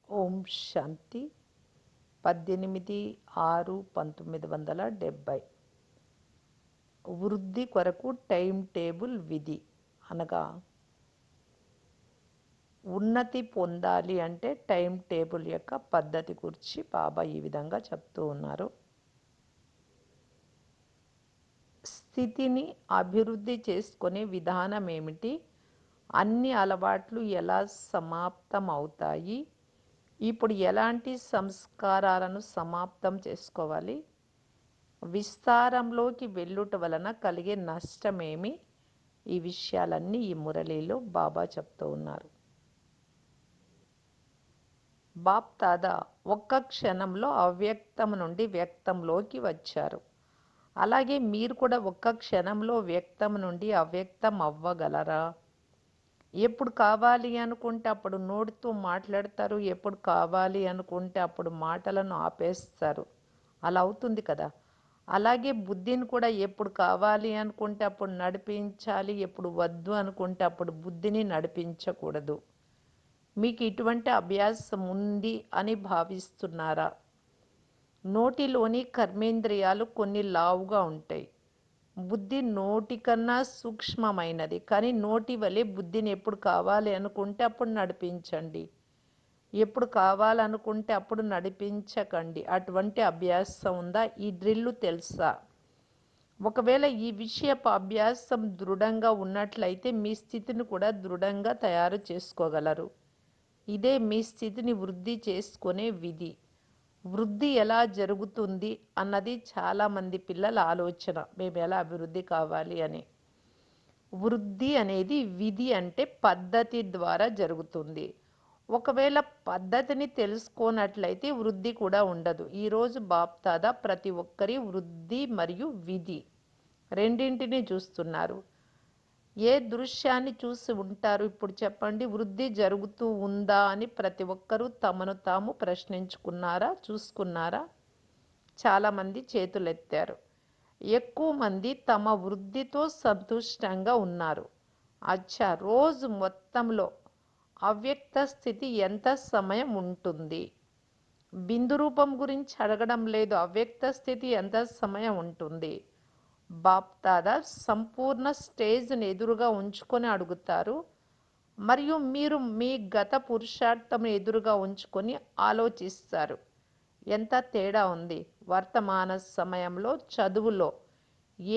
ఓం శాంతి 18/6/1970 వృద్ధి కొరకు time table విధి అనగా ఉన్నతి పొందాలి అంటే టైం టేబుల్ యొక్క పద్ధతి గురించి బాబా ఈ విధంగా చెప్తూ ఉన్నారు. స్థితిని అభివృద్ధి చేసుకునే విధానం ఏమిటి, అన్ని అలవాట్లు ఎలా సమాప్తం అవుతాయి, ఇప్పుడు ఎలాంటి సంస్కారాలను సమాప్తం చేసుకోవాలి, విస్తారంలోకి వెళ్ళుట వలన కలిగే నష్టమేమి, ఈ విషయాలన్నీ ఈ మురళిలో బాబా చెప్తూ ఉన్నారు. బాప్ దాదా ఒక్క క్షణంలో అవ్యక్తం నుండి వ్యక్తంలోకి వచ్చారు. అలాగే మీరు కూడా ఒక్క క్షణంలో వ్యక్తం నుండి అవ్యక్తం అవ్వగలరా? ఎప్పుడు కావాలి అనుకుంటే అప్పుడు నోటితో మాట్లాడతారు, ఎప్పుడు కావాలి అనుకుంటే అప్పుడు మాటలను ఆపేస్తారు. అలా అవుతుంది కదా. అలాగే బుద్ధిని కూడా ఎప్పుడు కావాలి అనుకుంటే అప్పుడు నడిపించాలి, ఎప్పుడు వద్దు అనుకుంటే అప్పుడు బుద్ధిని నడిపించకూడదు. మీకు ఇటువంటి అభ్యాసం ఉంది అని భావిస్తున్నారా? నోటిలోని కర్మేంద్రియాలు కొన్ని లావుగా ఉంటాయి. బుద్ధి నోటి కన్నా సూక్ష్మమైనది, కానీ నోటి వలె బుద్ధిని ఎప్పుడు కావాలి అనుకుంటే అప్పుడు నడిపించండి, ఎప్పుడు కావాలనుకుంటే అప్పుడు నడిపించకండి. అటువంటి అభ్యాసం ఉందా? ఈ డ్రిల్లు తెలుసా? ఒకవేళ ఈ విషయపు అభ్యాసం దృఢంగా ఉన్నట్లయితే మీ స్థితిని కూడా దృఢంగా తయారు చేసుకోగలరు. ఇదే మీ స్థితిని వృద్ధి చేసుకునే విధి. వృద్ధి ఎలా జరుగుతుంది అన్నది చాలామంది పిల్లల ఆలోచన, మేము ఎలా అభివృద్ధి కావాలి అని. వృద్ధి అనేది విధి అంటే పద్ధతి ద్వారా జరుగుతుంది. ఒకవేళ పద్ధతిని తెలుసుకోనట్లయితే వృద్ధి కూడా ఉండదు. ఈరోజు బాప్ దాదా ప్రతి ఒక్కరి వృద్ధి మరియు విధి రెండింటినీ చూస్తున్నారు. ఏ దృశ్యాన్ని చూసి ఉంటారు ఇప్పుడు చెప్పండి? వృద్ధి జరుగుతూ ఉందా అని ప్రతి ఒక్కరూ తమను తాము ప్రశ్నించుకున్నారా, చూసుకున్నారా? చాలామంది చేతులెత్తారు. ఎక్కువ మంది తమ వృద్ధితో సంతుష్టంగా ఉన్నారు. అచ్చా, రోజు మొత్తంలో అవ్యక్త స్థితి ఎంత సమయం ఉంటుంది? బిందు రూపం గురించి అడగడం లేదు, అవ్యక్త స్థితి ఎంత సమయం ఉంటుంది? బాప్ దాదా సంపూర్ణ స్టేజ్ని ఎదురుగా ఉంచుకొని అడుగుతారు, మరియు మీరు మీ గత పురుషార్థం ఎదురుగా ఉంచుకొని ఆలోచిస్తారు. ఎంత తేడా ఉంది! వర్తమాన సమయంలో చదువులో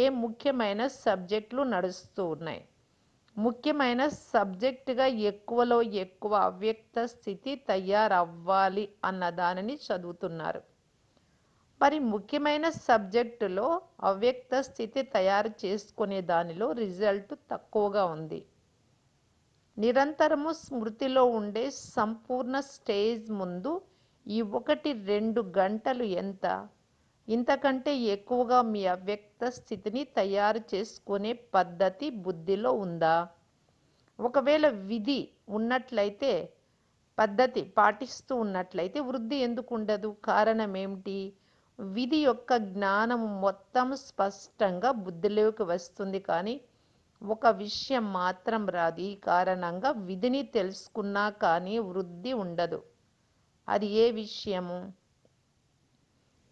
ఏ ముఖ్యమైన సబ్జెక్టులు నడుస్తూ ఉన్నాయి? ముఖ్యమైన సబ్జెక్టుగా ఎక్కువలో ఎక్కువ అవ్యక్త స్థితి తయారవ్వాలి అన్న దానిని చదువుతున్నారు. మరి ముఖ్యమైన సబ్జెక్టులో అవ్యక్త స్థితి తయారు చేసుకునే దానిలో రిజల్ట్ తక్కువగా ఉంది. నిరంతరము స్మృతిలో ఉండే సంపూర్ణ స్టేజ్ ముందు ఈ 1-2 గంటలు ఎంత? ఇంతకంటే ఎక్కువగా మీ అవ్యక్త స్థితిని తయారు చేసుకునే పద్ధతి బుద్ధిలో ఉందా? ఒకవేళ విధి ఉన్నట్లయితే, పద్ధతి పాటిస్తూ ఉన్నట్లయితే వృద్ధి ఎందుకు ఉండదు? కారణం ఏమిటి? విధి యొక్క జ్ఞానం మొత్తం స్పష్టంగా బుద్ధిలోకి వస్తుంది, కానీ ఒక విషయం మాత్రం రాదు. ఈ కారణంగా విధిని తెలుసుకున్నా కానీ వృద్ధి ఉండదు. అది ఏ విషయము?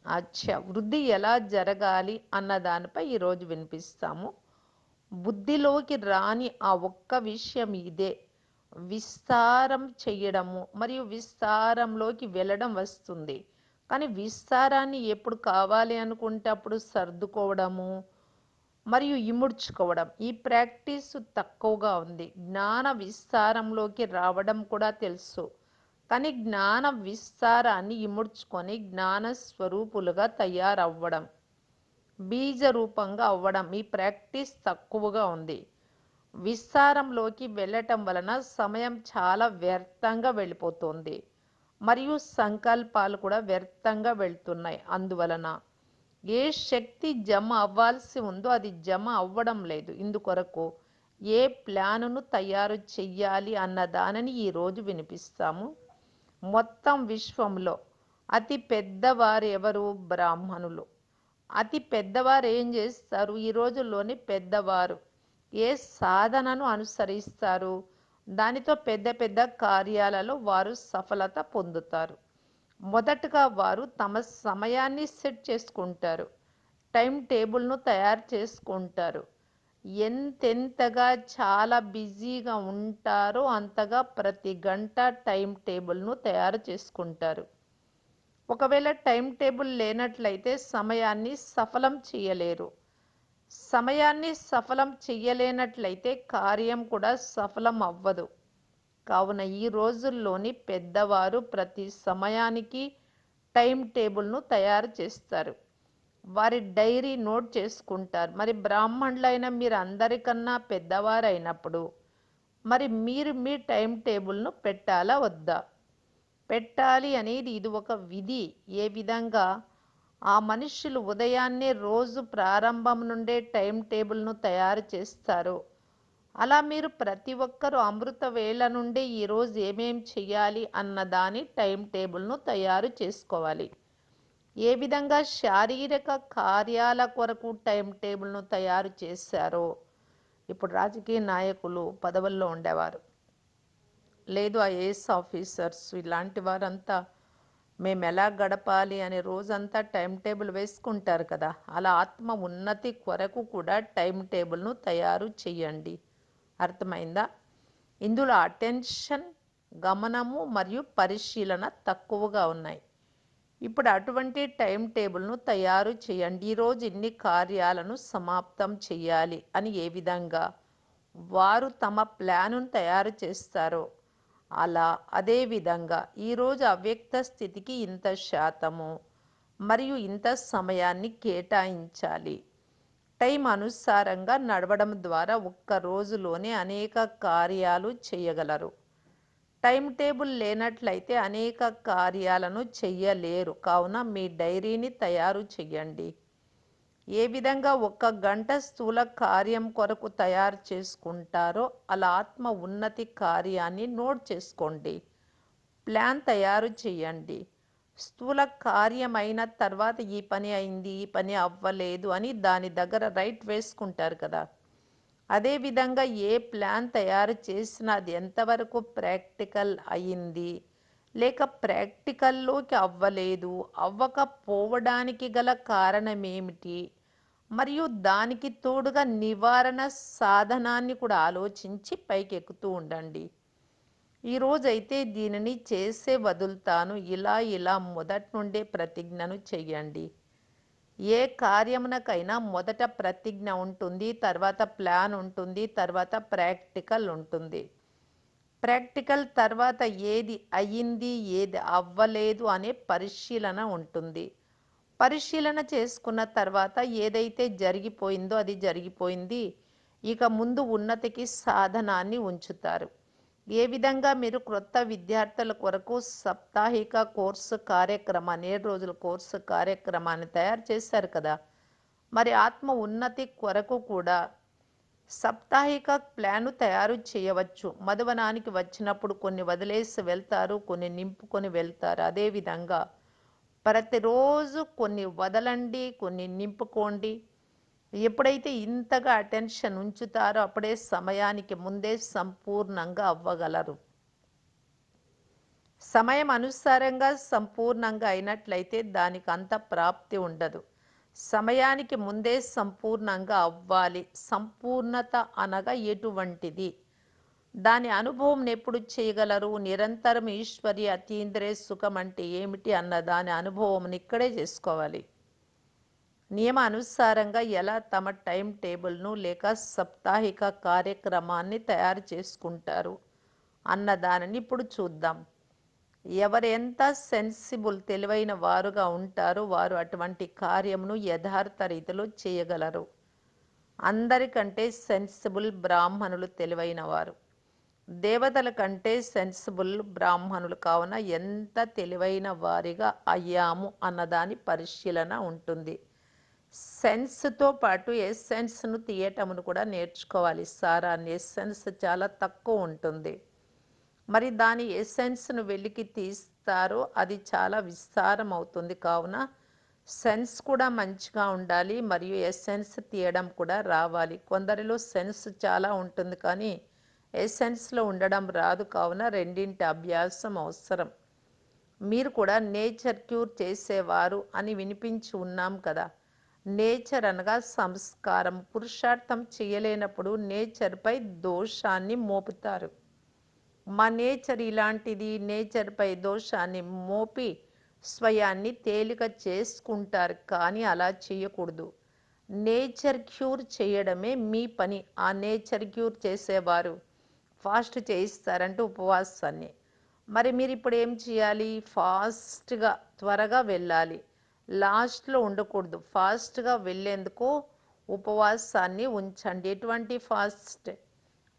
అచ్చా, వృద్ధి ఎలా జరగాలి అన్న దానిపై ఈరోజు వినిపిస్తాము. బుద్ధిలోకి రాని ఆ ఒక్క విషయం ఇదే: విస్తారం చెయ్యడము మరియు విస్తారంలోకి వెళ్ళడం వస్తుంది, కానీ విస్తారాన్ని ఎప్పుడు కావాలి అనుకుంటే అప్పుడు సర్దుకోవడము మరియు ఇముడ్చుకోవడం, ఈ ప్రాక్టీస్ తక్కువగా ఉంది. జ్ఞాన విస్తారంలోకి రావడం కూడా తెలుసు, కానీ జ్ఞాన విస్తారాన్ని ఇముడ్చుకొని జ్ఞాన స్వరూపులుగా తయారవ్వడం, బీజ రూపంగా అవ్వడం, ఈ ప్రాక్టీస్ తక్కువగా ఉంది. విస్తారంలోకి వెళ్ళటం వలన సమయం చాలా వ్యర్థంగా వెళ్ళిపోతుంది, మరియు సంకల్పాలు కూడా వ్యర్థంగా వెళ్తున్నాయి. అందువలన ఏ శక్తి జమ అవ్వాల్సి ఉందో అది జమ అవ్వడం లేదు. ఇందుకొరకు ఏ ప్లానును తయారు చెయ్యాలి అన్న దానిని ఈరోజు వినిపిస్తాము. మొత్తం విశ్వంలో అతి పెద్దవారు ఎవరు? బ్రాహ్మణులు. అతి పెద్దవారు ఏం చేస్తారు? ఈ రోజుల్లోని పెద్దవారు ఏ సాధనను అనుసరిస్తారు? దానితో పెద్ద పెద్ద కార్యాలలో వారు సఫలత పొందుతారు. మొదటగా వారు తమ సమయాన్ని సెట్ చేసుకుంటారు. టైం టేబుల్‌ను తయారు చేసుకుంటారు. ఎంతెంతగా చాలా బిజీగా ఉంటారో అంతగా ప్రతి గంట టైం టేబుల్‌ను తయారు చేసుకుంటారు. ఒకవేళ టైం టేబుల్ లేనట్లయితే సమయాన్ని సఫలం చేయలేరు. సమయాన్ని సఫలం చెయ్యలేనట్లయితే కార్యం కూడా సఫలం అవ్వదు. కావున ఈ రోజుల్లోని పెద్దవారు ప్రతి సమయానికి టైం టేబుల్‌ను తయారు చేస్తారు. వారి డైరీ నోట్ చేసుకుంటారు. మరి బ్రాహ్మణులైన మీరు అందరికన్నా పెద్దవారైనప్పుడు మరి మీరు మీ టైం టేబుల్‌ను పెట్టాలా వద్దా? పెట్టాలి అనేది ఇది ఒక విధి. ఏ విధంగా ఆ మనుష్యులు ఉదయాన్నే రోజు ప్రారంభం నుండే టైం టేబుల్‌ను తయారు చేస్తారో, అలా మీరు ప్రతి ఒక్కరూ అమృత వేళ నుండి ఈరోజు ఏమేం చెయ్యాలి అన్న దాని టైం టేబుల్‌ను తయారు చేసుకోవాలి. ఏ విధంగా శారీరక కార్యాల కొరకు టైం టేబుల్‌ను తయారు చేశారో, ఇప్పుడు రాజకీయ నాయకులు పదవుల్లో ఉండేవారు. లేదు ఐఏఎస్ ఆఫీసర్స్ ఇలాంటి వారంతా మేమెలా గడపాలి అని రోజంతా టైం టేబుల్ వేసుకుంటారు కదా! అలా ఆత్మ ఉన్నతి కొరకు కూడా టైం టేబుల్‌ను తయారు చెయ్యండి. అర్థమైందా? ఇందులో అటెన్షన్, గమనము మరియు పరిశీలన తక్కువగా ఉన్నాయి. ఇప్పుడు అటువంటి టైం టేబుల్‌ను తయారు చేయండి. ఈరోజు ఇన్ని కార్యాలను సమాప్తం చేయాలి అని ఏ విధంగా వారు తమ ప్లానును తయారు చేస్తారో, అలా అదే విధంగా ఈరోజు అవ్యక్త స్థితికి ఇంత శాతము మరియు ఇంత సమయాన్ని కేటాయించాలి. టైం అనుసారంగా నడవడం ద్వారా ఒక్క రోజులోనే అనేక కార్యాలు చేయగలరు. టైం టేబుల్ లేనట్లయితే అనేక కార్యాలను చెయ్యలేరు. కావున మీ డైరీని తయారు చెయ్యండి. ఏ విధంగా ఒక్క గంట స్థూల కార్యం కొరకు తయారు చేసుకుంటారో అలా ఆత్మ ఉన్నతి కార్యాన్ని నోట్ చేసుకోండి. ప్లాన్ తయారు చేయండి. స్థూల కార్యం అయిన తర్వాత ఈ పని అయింది, ఈ పని అవ్వలేదు అని దాని దగ్గర రైట్ వేసుకుంటారు కదా! అదేవిధంగా ఏ ప్లాన్ తయారు చేసినా అది ఎంతవరకు ప్రాక్టికల్ అయింది, లేక ప్రాక్టికల్లోకి అవ్వలేదు, అవ్వకపోవడానికి గల కారణం ఏమిటి, మరియు దానికి తోడుగా నివారణ సాధనాన్ని కూడా ఆలోచించి పైకెక్కుతూ ఉండండి. ఈరోజైతే దీనిని చేసే వదులుతాను, ఇలా మొదటి నుండే ప్రతిజ్ఞను చెయ్యండి. ఏ కార్యమునకైనా మొదట ప్రతిజ్ఞ ఉంటుంది, తర్వాత ప్లాన్ ఉంటుంది, తర్వాత ప్రాక్టికల్ ఉంటుంది. ప్రాక్టికల్ తర్వాత ఏది అయ్యింది, ఏది అవ్వలేదు అనే పరిశీలన ఉంటుంది. పరిశీలన చేసుకున్న తర్వాత ఏదైతే జరిగిపోయిందో అది జరిగిపోయింది. ఇక ముందు ఉన్నతికి సాధనాన్ని ఉంచుతారు. ఏ విధంగా మీరు క్రొత్త విద్యార్థుల కొరకు సాప్తాహిక కోర్సు కార్యక్రమాన్ని 7 రోజుల కోర్సు కార్యక్రమాన్ని తయారు చేశారు కదా! మరి ఆత్మ ఉన్నతి కొరకు కూడా సాప్తాహిక ప్లాను తయారు చేయవచ్చు. మధువనానికి వచ్చినప్పుడు కొన్ని వదిలేసి వెళ్తారు, కొన్ని నింపుకొని వెళ్తారు. అదేవిధంగా ప్రతిరోజు కొన్ని వదలండి, కొన్ని నింపుకోండి. ఎప్పుడైతే ఇంతగా అటెన్షన్ ఉంచుతారో అప్పుడే సమయానికి ముందే సంపూర్ణంగా అవ్వగలరు. సమయం అనుసారంగా సంపూర్ణంగా అయినట్లయితే దానికి అంత ప్రాప్తి ఉండదు. సమయానికి ముందే సంపూర్ణంగా అవ్వాలి. సంపూర్ణత అనగా ఎటువంటిది? దాని అనుభవం ఎప్పుడు చేయగలరు? నిరంతరం ఈశ్వరి అతీంద్రియ సుఖం అంటే ఏమిటి అన్న దాని అనుభవం ఇక్కడే చేసుకోవాలి. నియమ అనుసారంగా ఎలా తమ టైం టేబుల్ను లేక సాప్తాహిక కార్యక్రమాన్ని తయారు చేసుకుంటారు అన్న దానిని ఇప్పుడు చూద్దాం. ఎవరెంత సెన్సిబుల్ తెలివైన వారుగా ఉంటారో వారు అటువంటి కార్యమును యథార్థ రీతిలో చేయగలరు. అందరికంటే సెన్సిబుల్ బ్రాహ్మణులు తెలివైన వారు. దేవతల కంటే సెన్సిబుల్ బ్రాహ్మణులు కావున ఎంత తెలివైన వారిగా అయ్యాము అన్నదాని పరిశీలన ఉంటుంది. సెన్స్తో పాటు ఎస్సెన్స్ను తీయటమును కూడా నేర్చుకోవాలి. సారాన్ని ఎస్సెన్స్ చాలా తక్కువ ఉంటుంది. మరి దాని ఎసెన్స్ను వెలికి తీస్తారో అది చాలా విస్తారం అవుతుంది. కావున సెన్స్ కూడా మంచిగా ఉండాలి మరియు ఎసెన్స్ తీయడం కూడా రావాలి. కొందరిలో సెన్స్ చాలా ఉంటుంది కానీ ఎసెన్స్లో ఉండడం రాదు, కావున రెండింటి అభ్యాసం అవసరం. మీరు కూడా నేచర్ క్యూర్ చేసేవారు అని వినిపించి ఉన్నాం కదా. నేచర్ అనగా సంస్కారం. పురుషార్థం చేయలేనప్పుడు నేచర్పై దోషాన్ని మోపుతారు. మా నేచర్ ఇలాంటిది, నేచర్పై దోషాన్ని మోపి స్వయాన్ని తేలిక చేసుకుంటారు. కానీ అలా చేయకూడదు. నేచర్ క్యూర్ చేయడమే మీ పని. ఆ నేచర్ క్యూర్ చేసేవారు ఫాస్ట్ చేయిస్తారంటే ఉపవాసాన్ని. మరి మీరు ఇప్పుడు ఏం చేయాలి? ఫాస్ట్గా త్వరగా వెళ్ళాలి. లాస్ట్లో ఉండకూడదు. ఫాస్ట్గా వెళ్ళేందుకు ఉపవాసాన్ని ఉంచండి. ఎటువంటి ఫాస్ట్?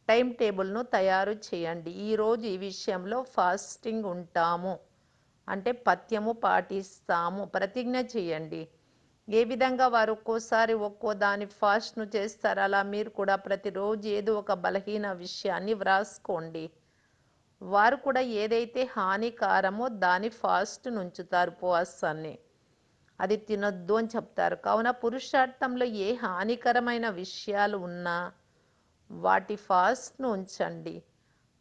టైం టేబుల్ను తయారు చేయండి. ఈరోజు ఈ విషయంలో ఫాస్టింగ్ ఉంటాము అంటే పథ్యము పాటిస్తాము ప్రతిజ్ఞ చేయండి. ఏ విధంగా వారు ఒక్కోసారి ఒక్కో దాని ఫాస్ట్ను చేస్తారు, అలా మీరు కూడా ప్రతిరోజు ఏదో ఒక బలహీన విషయాన్ని వ్రాసుకోండి. వారు కూడా ఏదైతే హానికారమో దాని ఫాస్ట్ నుంచుతారు ఉపవాసాన్ని. అది తినొద్దు అని చెప్తారు. కావున పురుషార్థంలో ఏ హానికరమైన విషయాలు ఉన్నా వాటి ఫాస్ట్ను ఉంచండి.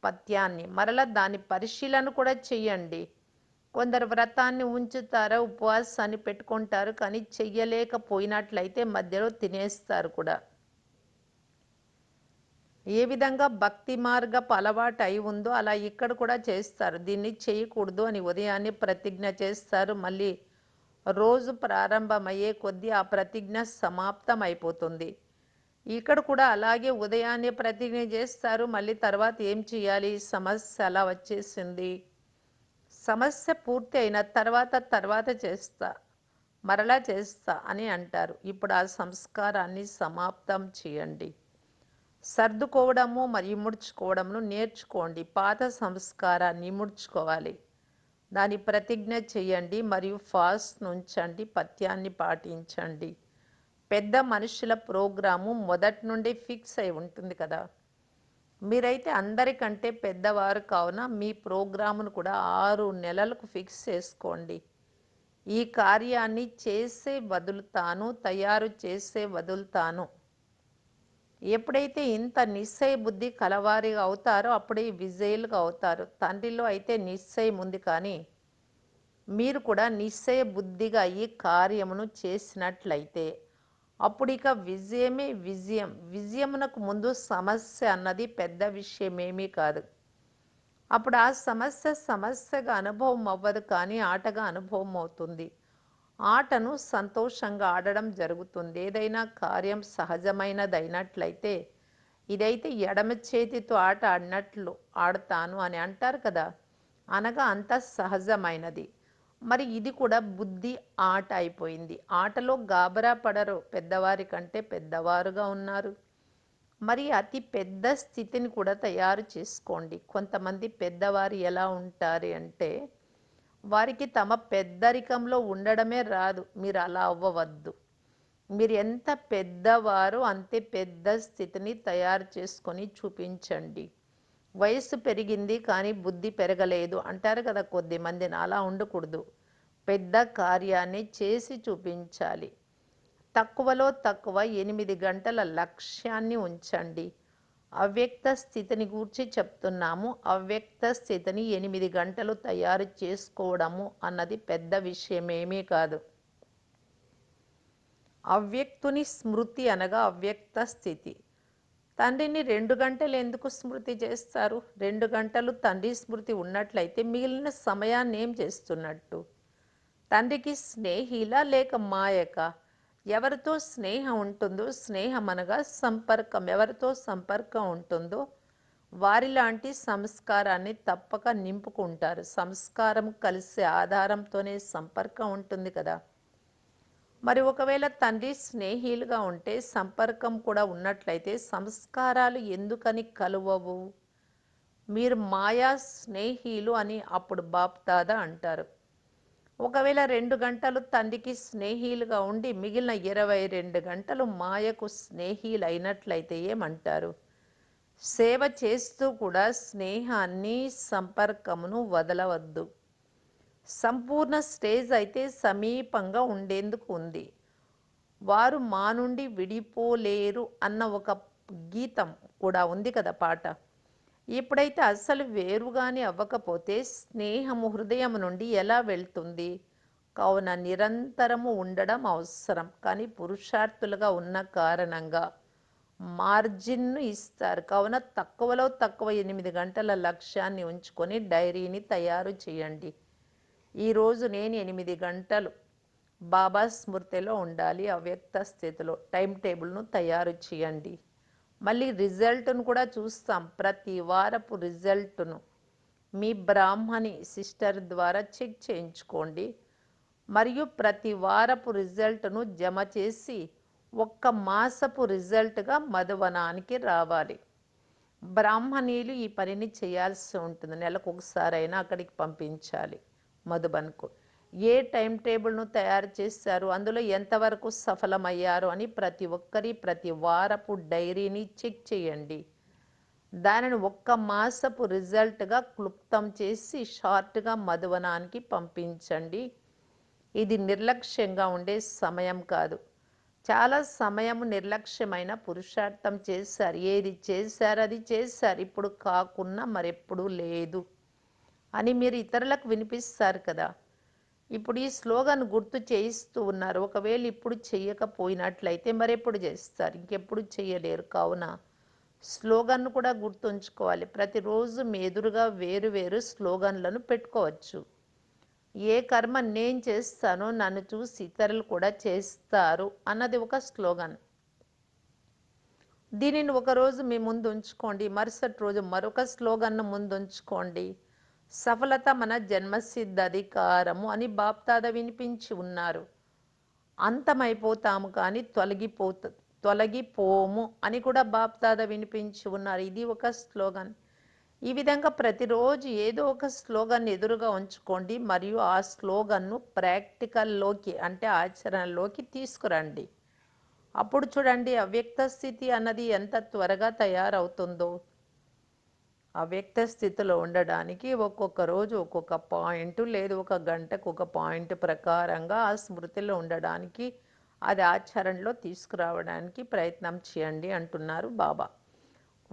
పథ్యాన్ని మరలా దాని పరిశీలన కూడా చెయ్యండి. కొందరు వ్రతాన్ని ఉంచుతారు, ఉపవాసాన్ని పెట్టుకుంటారు, కానీ చెయ్యలేకపోయినట్లయితే మధ్యలో తినేస్తారు కూడా. ఏ విధంగా భక్తి మార్గపు అలవాటు అయి ఉందో అలా ఇక్కడ కూడా చేస్తారు. దీన్ని చేయకూడదు అని ఉదయాన్నే ప్రతిజ్ఞ చేస్తారు. మళ్ళీ రోజు ప్రారంభమయ్యే కొద్దీ ఆ ప్రతిజ్ఞ సమాప్తం అయిపోతుంది. ఇక్కడ కూడా అలాగే ఉదయాన్నే ప్రతిజ్ఞ చేస్తారు. మళ్ళీ తర్వాత ఏం చేయాలి? సమస్య అలా వచ్చేసింది. సమస్య పూర్తి అయిన తర్వాత చేస్తా, మరలా చేస్తా అని అంటారు. ఇప్పుడు ఆ సంస్కారాన్ని సమాప్తం చేయండి. సర్దుకోవడము మరియు ఇముడ్చుకోవడమును నేర్చుకోండి. పాత సంస్కారాన్ని ఇముడ్చుకోవాలి. దాని ప్రతిజ్ఞ చేయండి మరియు ఫాస్ట్ ఉంచండి, పథ్యాన్ని పాటించండి. పెద్ద మనుషుల ప్రోగ్రాము మొదటి నుండి ఫిక్స్ అయి ఉంటుంది కదా. మీరైతే అందరికంటే పెద్దవారు కావున మీ ప్రోగ్రామును కూడా 6 నెలలకు ఫిక్స్ చేసుకోండి. ఈ కార్యాన్ని చేసే వదులుతాను, తయారు చేసే వదులుతాను. ఎప్పుడైతే ఇంత నిశ్చయ బుద్ధి కలవారిగా అవుతారో అప్పుడే విజయులుగా అవుతారు. తండ్రిలో అయితే నిశ్చయం ఉంది, కానీ మీరు కూడా నిశ్చయ బుద్ధిగా ఈ కార్యమును చేసినట్లయితే అప్పుడు ఇక విజయమే విజయం. విజయమునకు ముందు సమస్య అన్నది పెద్ద విషయమేమీ కాదు. అప్పుడు ఆ సమస్యగా అనుభవం అవ్వదు, కానీ ఆటగా అనుభవం అవుతుంది. ఆటను సంతోషంగా ఆడడం జరుగుతుంది. ఏదైనా కార్యం సహజమైనదైనట్లయితే, ఇదైతే ఎడమ చేతితో ఆట ఆడినట్లు ఆడతాను అని అంటారు కదా, అనగా అంత సహజమైనది. మరి ఇది కూడా బుద్ధి ఆట అయిపోయింది. ఆటలో గాబరా పడరు, పెద్దవారి కంటే పెద్దవారుగా ఉన్నారు. మరి అతి పెద్ద స్థితిని కూడా తయారు చేసుకోండి. కొంతమంది పెద్దవారు ఎలా ఉంటారు అంటే, వారికి తమ పెద్దరికంలో ఉండడమే రాదు. మీరు అలా అవ్వవద్దు. మీరు ఎంత పెద్దవారో అంతే పెద్ద స్థితిని తయారు చేసుకొని చూపించండి. వయస్సు పెరిగింది కానీ బుద్ధి పెరగలేదు అంటారు కదా కొద్దిమందిని. అలా ఉండకూడదు. పెద్ద కార్యాన్ని చేసి చూపించాలి. తక్కువలో తక్కువ 8 గంటల లక్ష్యాన్ని ఉంచండి. అవ్యక్త స్థితిని గూర్చి చెప్తున్నాము. అవ్యక్త స్థితిని 8 గంటలు తయారు చేసుకోవడము అన్నది పెద్ద విషయమేమీ కాదు. అవ్యక్తుని స్మృతి అనగా అవ్యక్త స్థితి. తండ్రిని 2 గంటలు ఎందుకు స్మృతి చేస్తారు? 2 గంటలు తండ్రి స్మృతి ఉన్నట్లయితే మిగిలిన సమయాన్ని ఏం చేస్తున్నట్టు? తండ్రికి స్నేహిలా లేక మాయక? ఎవరితో స్నేహం ఉంటుందో, స్నేహం అనగా సంపర్కం, ఎవరితో సంపర్కం ఉంటుందో వారిలాంటి సంస్కారాన్ని తప్పక నింపుకుంటారు. సంస్కారం కలిసే ఆధారంతోనే సంపర్కం ఉంటుంది కదా. మరి ఒకవేళ తండ్రి స్నేహిలుగా ఉంటే, సంపర్కం కూడా ఉన్నట్లయితే సంస్కారాలు ఎందుకని కలువవు? మీరు మాయా స్నేహిలు అని అప్పుడు బాప్దాదా అంటారు. ఒకవేళ 2 గంటలు తండ్రికి స్నేహిలుగా ఉండి మిగిలిన 22 గంటలు మాయకు స్నేహిలైనట్లయితే ఏమంటారు? సేవ చేస్తూ కూడా స్నేహాన్ని, సంపర్కమును వదలవద్దు. సంపూర్ణ స్టేజ్ అయితే సమీపంగా ఉండేందుకు ఉంది. వారు మా నుండి విడిపోలేరు అన్న ఒక గీతం కూడా ఉంది కదా పాట. ఇప్పుడైతే అస్సలు వేరుగాని అవ్వకపోతే స్నేహము హృదయం నుండి ఎలా వెళ్తుంది? కావున నిరంతరము ఉండడం అవసరం. కానీ పురుషార్థులుగా ఉన్న కారణంగా మార్జిన్‌ను ఇస్తారు. కావున తక్కువలో తక్కువ 8 గంటల లక్ష్యాన్ని ఉంచుకొని డైరీని తయారు చేయండి. ఈరోజు నేను 8 గంటలు బాబా స్మృతిలో ఉండాలి అవ్యక్త స్థితిలో. టైం టేబుల్‌ను తయారు చేయండి. మళ్ళీ రిజల్ట్‌ను కూడా చూస్తాం. ప్రతి వారపు రిజల్ట్‌ను మీ బ్రాహ్మణి సిస్టర్ ద్వారా చెక్ చేయించుకోండి. మరియు ప్రతి వారపు రిజల్ట్‌ను జమ చేసి ఒక్క మాసపు రిజల్ట్‌గా మధువనానికి రావాలి. బ్రాహ్మణీలు ఈ పనిని చేయాల్సి ఉంటుంది. నెలకొకసారైనా అక్కడికి పంపించాలి మధుబన్‌కు. ఏ టైం టేబుల్‌ను తయారు చేశారు, అందులో ఎంతవరకు సఫలమయ్యారు అని ప్రతి ఒక్కరి ప్రతి వారపు డైరీని చెక్ చేయండి. దానిని ఒక్క మాసపు రిజల్ట్‌గా క్లుప్తం చేసి షార్ట్‌గా మధువనానికి పంపించండి. ఇది నిర్లక్ష్యంగా ఉండే సమయం కాదు. చాలా సమయం నిర్లక్ష్యమైన పురుషార్థం చేశారు. ఏది చేశారు అది చేశారు. ఇప్పుడు కాకున్నా మరెప్పుడు లేదు అని మీరు ఇతరులకు వినిపిస్తారు కదా! ఇప్పుడు ఈ స్లోగన్ గుర్తు చేయిస్తూ ఉన్నారు. ఒకవేళ ఇప్పుడు చెయ్యకపోయినట్లయితే మరెప్పుడు చేస్తారు? ఇంకెప్పుడు చెయ్యలేరు. కావున స్లోగన్‌ను కూడా గుర్తుంచుకోవాలి. ప్రతిరోజు మీ ఎదురుగా వేరు వేరు స్లోగన్‌లను పెట్టుకోవచ్చు. ఏ కర్మ నేను చేస్తానో నన్ను చూసి ఇతరులు కూడా చేస్తారు అన్నది ఒక స్లోగన్. దీనిని ఒకరోజు మీ ముందు ఉంచుకోండి. మరుసటి రోజు మరొక స్లోగన్‌ను ముందుంచుకోండి. సఫలత మన జన్మసిద్ధ అధికారము అని బాప్దాద వినిపించి ఉన్నారు. అంతమైపోతాము కానీ తొలగిపోము అని కూడా బాప్దాద వినిపించి ఉన్నారు. ఇది ఒక స్లోగన్. ఈ విధంగా ప్రతిరోజు ఏదో ఒక స్లోగన్ ఎదురుగా ఉంచుకోండి మరియు ఆ స్లోగన్ను ప్రాక్టికల్లోకి అంటే ఆచరణలోకి తీసుకురండి. అప్పుడు చూడండి అవ్యక్త స్థితి అన్నది ఎంత త్వరగా తయారవుతుందో. అవ్యక్త స్థితిలో ఉండడానికి ఒక్కొక్క రోజు ఒక్కొక్క పాయింట్ లేదు ఒక గంటకు ఒక పాయింట్ ప్రకారంగా ఆ స్మృతిలో ఉండడానికి అది ఆచరణలో తీసుకురావడానికి ప్రయత్నం చేయండి అంటున్నారు బాబా.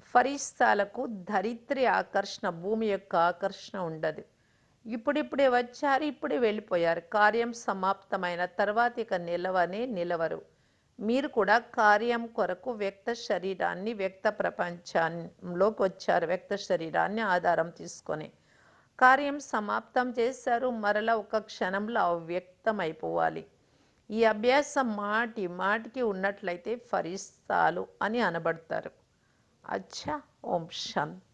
ఫరిస్తాలకు ధరిత్రి ఆకర్షణ భూమి యొక్క ఆకర్షణ ఉండదు. ఇప్పుడిప్పుడే వచ్చారు ఇప్పుడే వెళ్ళిపోయారు. కార్యం సమాప్తమైన తర్వాత ఇక నిలవరు. మీరు కూడా కార్యం కొరకు వ్యక్త శరీరాన్ని వ్యక్త ప్రపంచంలోకి వచ్చారు. వ్యక్త శరీరాన్ని ఆధారం తీసుకొని కార్యం సమాప్తం చేశారు. మరలా ఒక క్షణంలో అవ్యక్తం అయిపోవాలి. ఈ అభ్యాసం మాటి మాటికి ఉన్నట్లయితే ఫరిస్తాలు అని అనబడతారు. अच्छा ओम शांति।